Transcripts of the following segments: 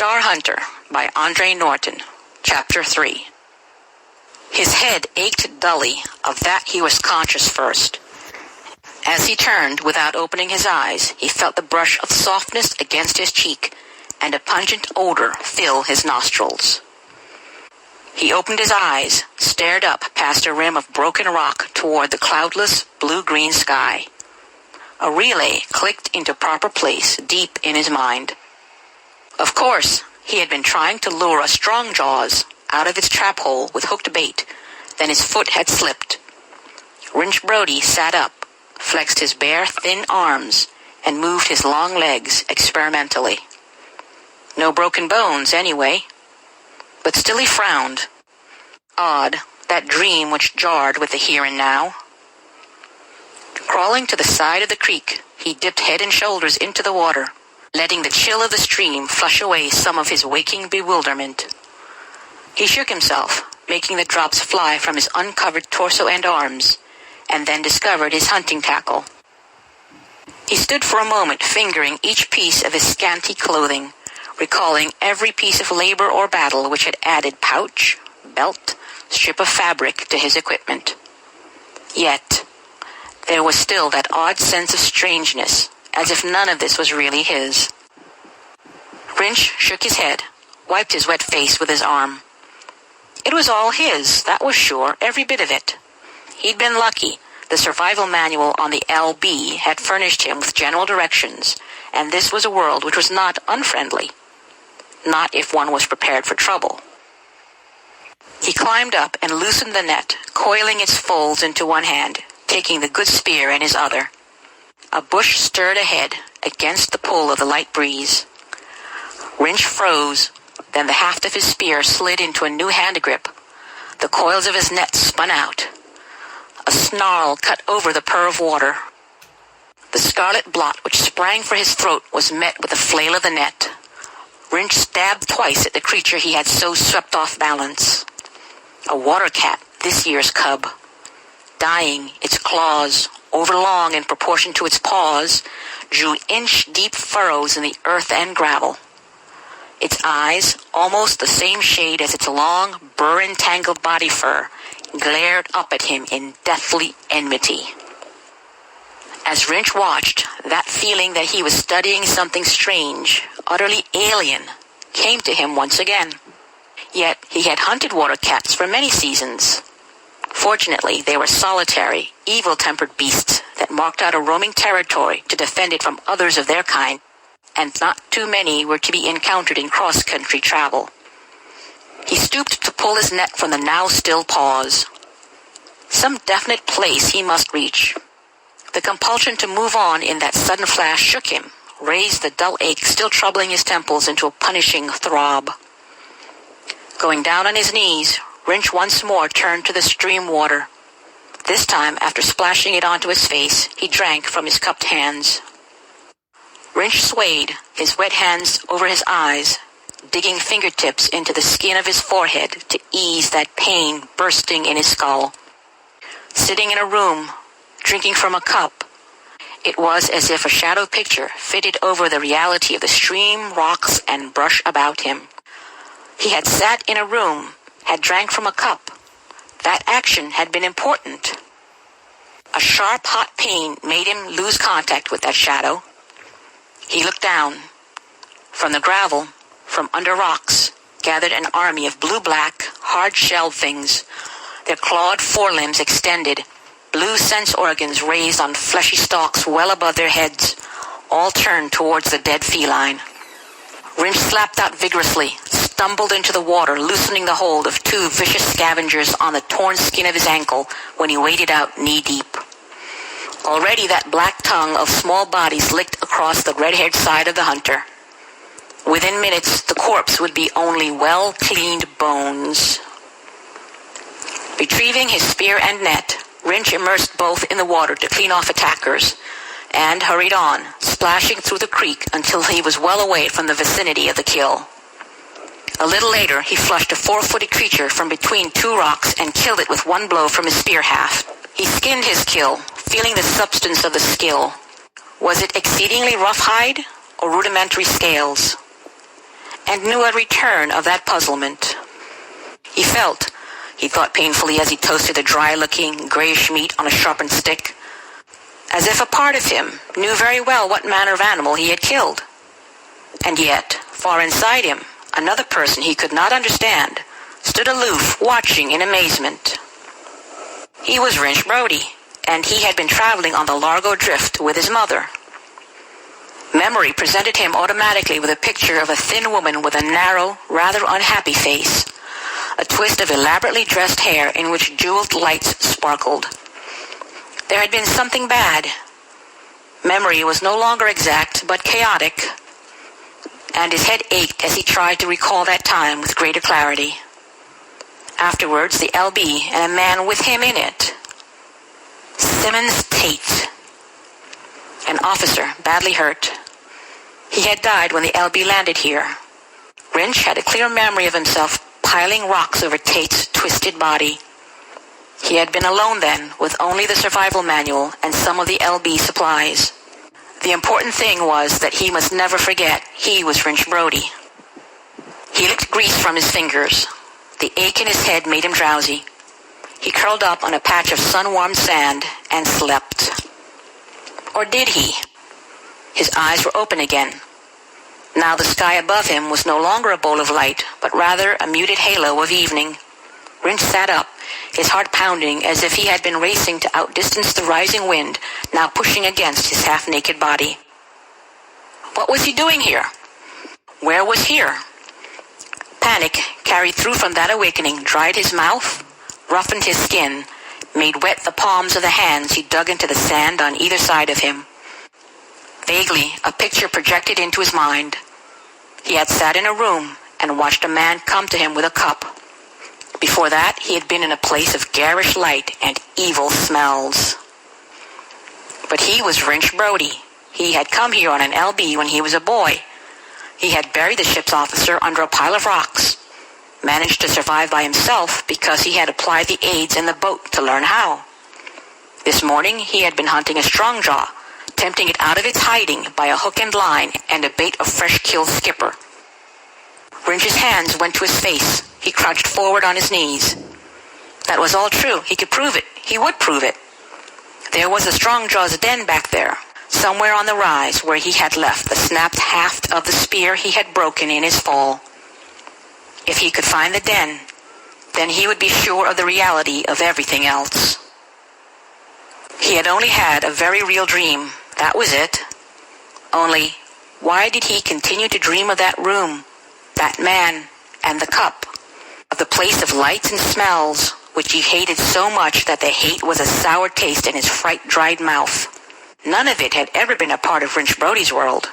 Star Hunter by Andre Norton, Chapter 3. His head ached dully, of that he was conscious first. As he turned, without opening his eyes, he felt the brush of softness against his cheek, and a pungent odor fill his nostrils. He opened his eyes, stared up past a rim of broken rock toward the cloudless, blue-green sky. A relay clicked into proper place deep in his mind. Of course, he had been trying to lure a strong jaws out of its trap hole with hooked bait, then his foot had slipped. Wrench Brody sat up, flexed his bare, thin arms, and moved his long legs experimentally. No broken bones, anyway. But still he frowned. Odd, that dream which jarred with the here and now. Crawling to the side of the creek, he dipped head and shoulders into the water, letting the chill of the stream flush away some of his waking bewilderment. He shook himself, making the drops fly from his uncovered torso and arms, and then discovered his hunting tackle. He stood for a moment fingering each piece of his scanty clothing, recalling every piece of labor or battle which had added pouch, belt, strip of fabric to his equipment. Yet, there was still that odd sense of strangeness, as if none of this was really his. Wrench shook his head, wiped his wet face with his arm. It was all his, that was sure, every bit of it. He'd been lucky. The survival manual on the LB had furnished him with general directions, and this was a world which was not unfriendly. Not if one was prepared for trouble. He climbed up and loosened the net, coiling its folds into one hand, taking the good spear in his other. A bush stirred ahead, against the pull of the light breeze. Wrench froze, then the haft of his spear slid into a new hand grip. The coils of his net spun out. A snarl cut over the purr of water. The scarlet blot which sprang for his throat was met with a flail of the net. Wrench stabbed twice at the creature he had so swept off balance. A water cat, this year's cub. Dying, its claws, overlong in proportion to its paws, drew inch-deep furrows in the earth and gravel. Its eyes, almost the same shade as its long, burr-entangled body fur, glared up at him in deathly enmity. As Wrench watched, that feeling that he was studying something strange, utterly alien, came to him once again. Yet he had hunted water cats for many seasons. Fortunately, they were solitary, evil-tempered beasts that marked out a roaming territory to defend it from others of their kind, and not too many were to be encountered in cross-country travel. He stooped to pull his net from the now-still paws. Some definite place he must reach. The compulsion to move on in that sudden flash shook him, raised the dull ache still troubling his temples into a punishing throb. Going down on his knees, Wrench once more turned to the stream water. This time, after splashing it onto his face, he drank from his cupped hands. Wrench swayed, his wet hands over his eyes, digging fingertips into the skin of his forehead to ease that pain bursting in his skull. Sitting in a room, drinking from a cup, it was as if a shadow picture fitted over the reality of the stream, rocks, and brush about him. He had sat in a room, had drank from a cup. That action had been important. A sharp, hot pain made him lose contact with that shadow. He looked down. From the gravel, from under rocks, gathered an army of blue-black, hard-shelled things, their clawed forelimbs extended, blue sense organs raised on fleshy stalks well above their heads, all turned towards the dead feline. Wrench slapped out vigorously, stumbled into the water, loosening the hold of two vicious scavengers on the torn skin of his ankle when he waded out knee-deep. Already that black tongue of small bodies licked across the red-haired side of the hunter. Within minutes, the corpse would be only well-cleaned bones. Retrieving his spear and net, Wrench immersed both in the water to clean off attackers, and hurried on, splashing through the creek until he was well away from the vicinity of the kill. A little later, he flushed a 4-footed creature from between two rocks and killed it with one blow from his spear haft. He skinned his kill, feeling the substance of the skill. Was it exceedingly rough hide or rudimentary scales? and knew a return of that puzzlement. He thought painfully as he toasted the dry-looking, grayish meat on a sharpened stick, as if a part of him knew very well what manner of animal he had killed. And yet, far inside him, another person he could not understand stood aloof, watching in amazement. He was Wrench Brody, and he had been traveling on the Largo Drift with his mother. Memory presented him automatically with a picture of a thin woman with a narrow, rather unhappy face, a twist of elaborately dressed hair in which jeweled lights sparkled. There had been something bad. Memory was no longer exact, but chaotic, and his head ached as he tried to recall that time with greater clarity. Afterwards, the LB and a man with him in it. Simmons Tate, an officer badly hurt. He had died when the LB landed here. Wrench had a clear memory of himself piling rocks over Tate's twisted body. He had been alone then, with only the survival manual and some of the LB supplies. The important thing was that he must never forget he was Wrench Brody. He licked grease from his fingers. The ache in his head made him drowsy. He curled up on a patch of sun-warmed sand and slept. Or did he? His eyes were open again. Now the sky above him was no longer a bowl of light, but rather a muted halo of evening. Wrench sat up, his heart pounding as if he had been racing to outdistance the rising wind, now pushing against his half-naked body. What was he doing here? Where was here? Panic, carried through from that awakening, dried his mouth, roughened his skin, made wet the palms of the hands he dug into the sand on either side of him. Vaguely, a picture projected into his mind. He had sat in a room and watched a man come to him with a cup. Before that, he had been in a place of garish light and evil smells. But he was Wrench Brody. He had come here on an LB when he was a boy. He had buried the ship's officer under a pile of rocks, managed to survive by himself because he had applied the aids in the boat to learn how. This morning, he had been hunting a strong jaw, tempting it out of its hiding by a hook and line and a bait of fresh-killed skipper. Wrench's hands went to his face. He crouched forward on his knees. That was all true. He could prove it. He would prove it. There was the strong jaw's den back there, somewhere on the rise where he had left the snapped haft of the spear he had broken in his fall. If he could find the den, then he would be sure of the reality of everything else. He had only had a very real dream. That was it. Only, why did he continue to dream of that room, that man, and the cup, of the place of lights and smells, which he hated so much that the hate was a sour taste in his fright-dried mouth? None of it had ever been a part of Wrench Brody's world.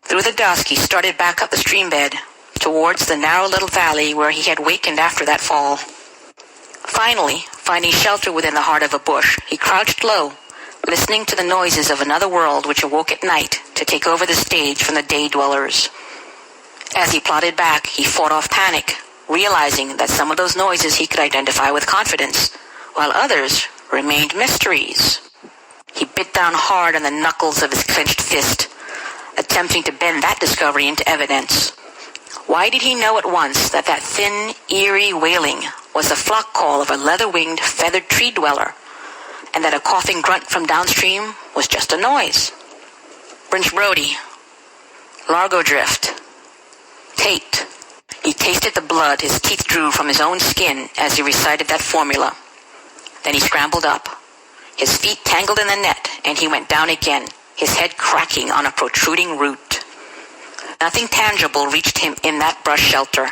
Through the dusk, he started back up the stream bed, towards the narrow little valley where he had wakened after that fall. Finally, finding shelter within the heart of a bush, he crouched low, listening to the noises of another world which awoke at night to take over the stage from the day-dwellers. As he plodded back, he fought off panic, realizing that some of those noises he could identify with confidence, while others remained mysteries. He bit down hard on the knuckles of his clenched fist, attempting to bend that discovery into evidence. Why did he know at once that that thin, eerie wailing was the flock call of a leather-winged, feathered tree-dweller, and that a coughing grunt from downstream was just a noise? Wrench Brody, Largo Drift, Tate. He tasted the blood his teeth drew from his own skin as he recited that formula. Then he scrambled up. His feet tangled in the net, and he went down again, his head cracking on a protruding root. Nothing tangible reached him in that brush shelter.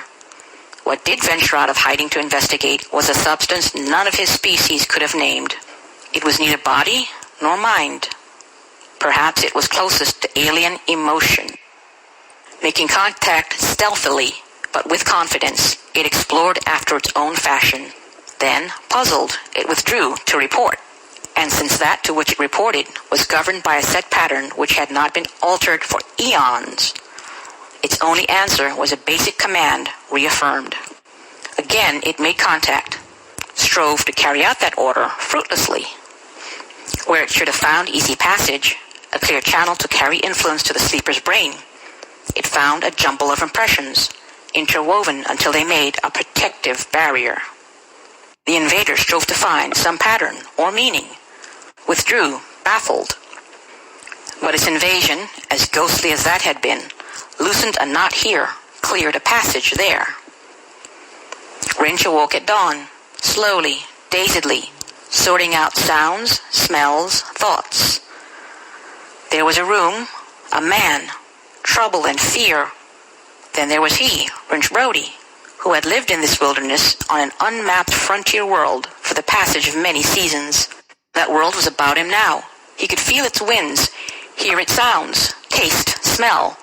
What did venture out of hiding to investigate was a substance none of his species could have named. It was neither body nor mind. Perhaps it was closest to alien emotion. Making contact stealthily, but with confidence, it explored after its own fashion. Then, puzzled, it withdrew to report. And since that to which it reported was governed by a set pattern which had not been altered for eons, its only answer was a basic command reaffirmed. Again, it made contact, strove to carry out that order fruitlessly. Where it should have found easy passage, a clear channel to carry influence to the sleeper's brain, it found a jumble of impressions, interwoven until they made a protective barrier. The invader strove to find some pattern or meaning, withdrew, baffled. But its invasion, as ghostly as that had been, loosened a knot here, cleared a passage there. Wrench awoke at dawn, slowly, dazedly, sorting out sounds, smells, thoughts. There was a room, a man, trouble and fear. Then there was he, Wrench Brody, who had lived in this wilderness on an unmapped frontier world for the passage of many seasons. That world was about him now. He could feel its winds, hear its sounds, taste, smell.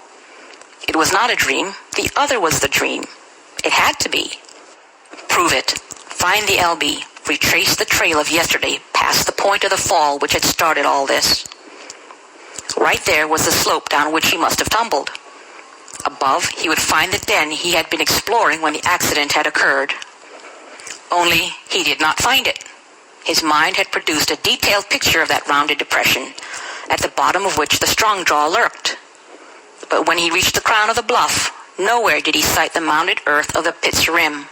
It was not a dream. The other was the dream. It had to be. Prove it. Find the LB. Retrace the trail of yesterday past the point of the fall which had started all this. Right there was the slope down which he must have tumbled. Above, he would find the den he had been exploring when the accident had occurred. Only he did not find it. His mind had produced a detailed picture of that rounded depression, at the bottom of which the strong jaw lurked. But when he reached the crown of the bluff, nowhere did he sight the mounded earth of the pit's rim.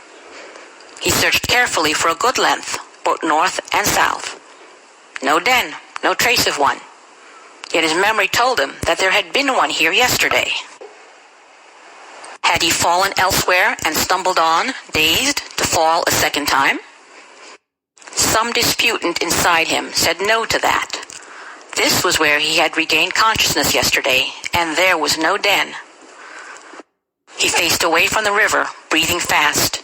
He searched carefully for a good length, both north and south. No den, no trace of one. Yet his memory told him that there had been one here yesterday. Had he fallen elsewhere and stumbled on, dazed, to fall a second time? Some disputant inside him said no to that. This was where he had regained consciousness yesterday, and there was no den. He faced away from the river, breathing fast.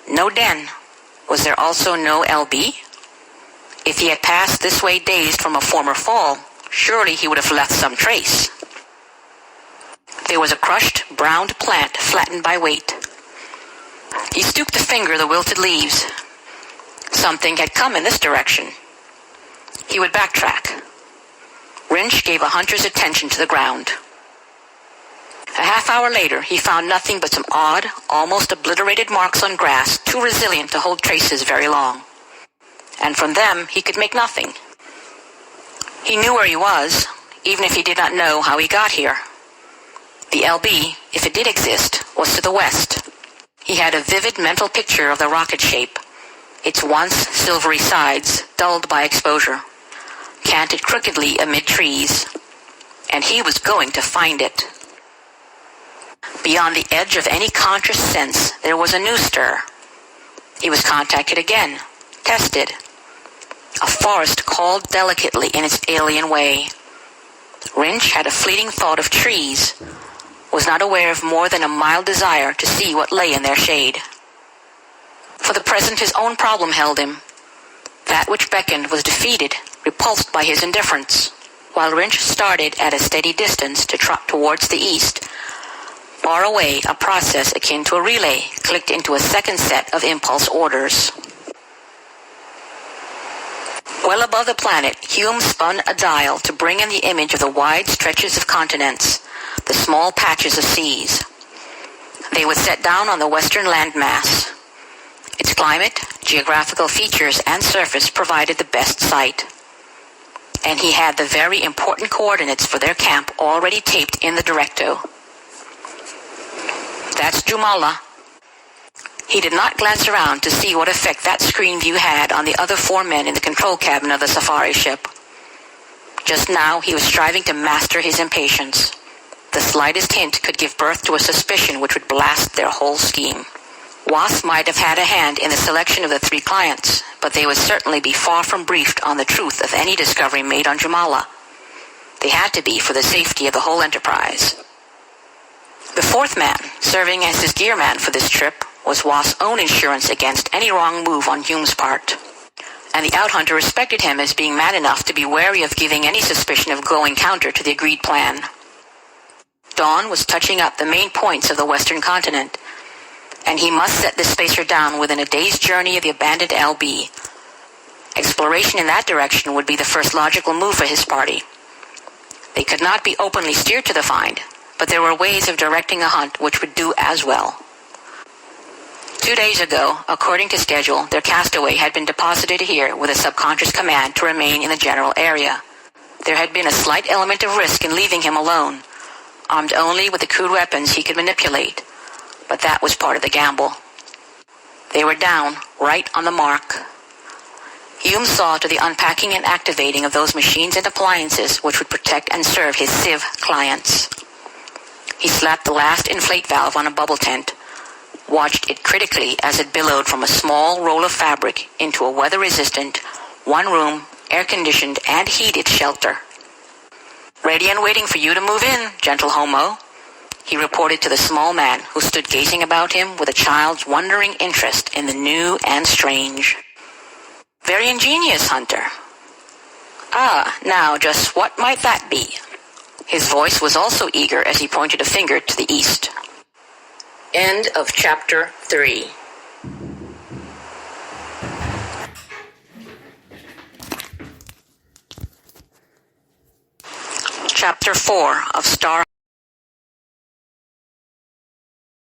No den. Was there also no LB? If he had passed this way dazed from a former fall, surely he would have left some trace. There was a crushed, browned plant flattened by weight. He stooped to finger the wilted leaves. Something had come in this direction. He would backtrack. Wrench gave a hunter's attention to the ground. A half hour later, he found nothing but some odd, almost obliterated marks on grass too resilient to hold traces very long. And from them, he could make nothing. He knew where he was, even if he did not know how he got here. The LB, if it did exist, was to the west. He had a vivid mental picture of the rocket shape, its once silvery sides dulled by exposure, canted crookedly amid trees, and he was going to find it. Beyond the edge of any conscious sense, there was a new stir. He was contacted again, tested. A forest called delicately in its alien way. Wrench had a fleeting thought of trees, was not aware of more than a mild desire to see what lay in their shade. For the present, his own problem held him. That which beckoned was defeated, repulsed by his indifference, while Wrench started at a steady distance to trot towards the east. Far away, a process akin to a relay clicked into a second set of impulse orders. Well above the planet, Hume spun a dial to bring in the image of the wide stretches of continents, the small patches of seas. They would set down on the western landmass. Its climate, geographical features, and surface provided the best sight. And he had the very important coordinates for their camp already taped in the directo. That's Jumala. He did not glance around to see what effect that screen view had on the other four men in the control cabin of the safari ship. Just now, he was striving to master his impatience. The slightest hint could give birth to a suspicion which would blast their whole scheme. Wasp might have had a hand in the selection of the three clients, but they would certainly be far from briefed on the truth of any discovery made on Jumala. They had to be for the safety of the whole enterprise. The fourth man, serving as his gear man for this trip, was Wasp's own insurance against any wrong move on Hume's part. And the outhunter respected him as being man enough to be wary of giving any suspicion of going counter to the agreed plan. Dawn was touching up the main points of the western continent, and he must set the spacer down within a day's journey of the abandoned LB. Exploration in that direction would be the first logical move for his party. They could not be openly steered to the find, but there were ways of directing a hunt which would do as well. 2 days ago, according to schedule, their castaway had been deposited here with a subconscious command to remain in the general area. There had been a slight element of risk in leaving him alone, armed only with the crude weapons he could manipulate, but that was part of the gamble. They were down, right on the mark. Hume saw to the unpacking and activating of those machines and appliances which would protect and serve his Civ clients. He slapped the last inflate valve on a bubble tent, watched it critically as it billowed from a small roll of fabric into a weather-resistant, one-room, air-conditioned and heated shelter. "Ready and waiting for you to move in, gentle homo," he reported to the small man who stood gazing about him with a child's wondering interest in the new and strange. "Very ingenious, Hunter. Ah, now just what might that be?" His voice was also eager as he pointed a finger to the east. End of Chapter 3. Chapter 4 of Star